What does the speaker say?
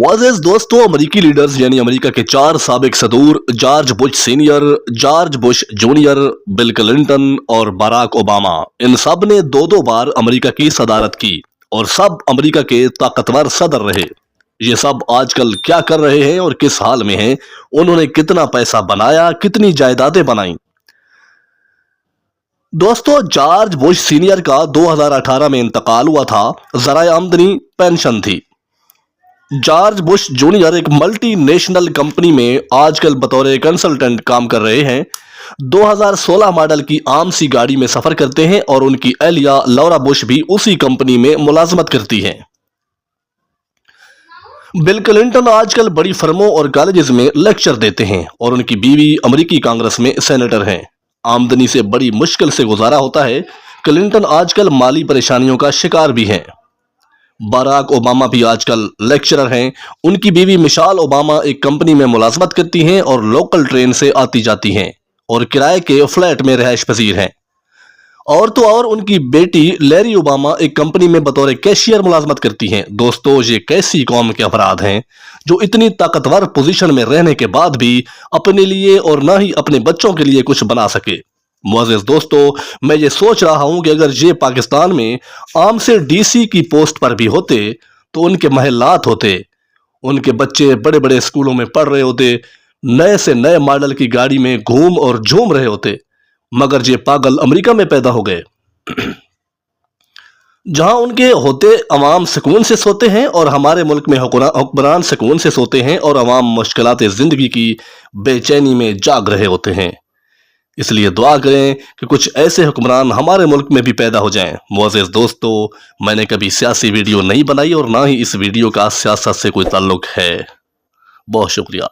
मुआज़्ज़िज़ दोस्तों, अमेरिकी लीडर्स यानी अमेरिका के 4 साबिक सदूर George Bush senior, George Bush junior, Bill Clinton और बराक ओबामा, इन सब ने दो दो बार अमेरिका की सदारत की और सब अमेरिका के ताकतवर सदर रहे। ये सब आजकल क्या कर रहे हैं और किस हाल में हैं, उन्होंने कितना पैसा बनाया, कितनी जायदादें बनाई। दोस्तों, जॉर्ज बुश सीनियर का 2018 में इंतकाल हुआ था। ज़राए आमदनी पेंशन थी। जॉर्ज बुश जूनियर एक मल्टी नेशनल कंपनी में आजकल बतौर कंसल्टेंट काम कर रहे हैं। 2016 मॉडल की आम सी गाड़ी में सफर करते हैं और उनकी एलिया लौरा बुश भी उसी कंपनी में मुलाजमत करती हैं। बिल क्लिंटन आजकल बड़ी फर्मों और कॉलेजेस में लेक्चर देते हैं और उनकी बीवी अमेरिकी कांग्रेस में सेनेटर हैं। आमदनी से बड़ी मुश्किल से गुजारा होता है। क्लिंटन आजकल माली परेशानियों का शिकार भी हैं। बराक ओबामा भी आजकल लेक्चरर हैं। उनकी बीवी मिशाल ओबामा एक कंपनी में मुलाजमत करती हैं और लोकल ट्रेन से आती जाती हैं और किराए के फ्लैट में रिहाइश पजीर हैं। और तो और उनकी बेटी लैरी ओबामा एक कंपनी में बतौर कैशियर मुलाजमत करती हैं। दोस्तों, ये कैसी कौम के अफराद हैं जो इतनी ताकतवर पोजीशन में रहने के बाद भी अपने लिए और ना ही अपने बच्चों के लिए कुछ बना सके। मुआज़्ज़िज़ दोस्तों, मैं ये सोच रहा हूं कि अगर ये पाकिस्तान में आम से डीसी की पोस्ट पर भी होते तो उनके महल्लात होते, उनके बच्चे बड़े बड़े स्कूलों में पढ़ रहे होते, नए से नए मॉडल की गाड़ी में घूम और झूम रहे होते। मगर ये पागल अमेरिका में पैदा हो गए जहां उनके होते अवाम सुकून से सोते हैं और हमारे मुल्क में हुक्मरान सुकून से सोते हैं और अवाम मुश्किलात जिंदगी की बेचैनी में जाग रहे होते हैं। इसलिए दुआ करें कि कुछ ऐसे हुक्मरान हमारे मुल्क में भी पैदा हो जाएं। मुआज़्ज़िज़ दोस्तों, मैंने कभी सियासी वीडियो नहीं बनाई और ना ही इस वीडियो का सियासत से कोई ताल्लुक है। बहुत शुक्रिया।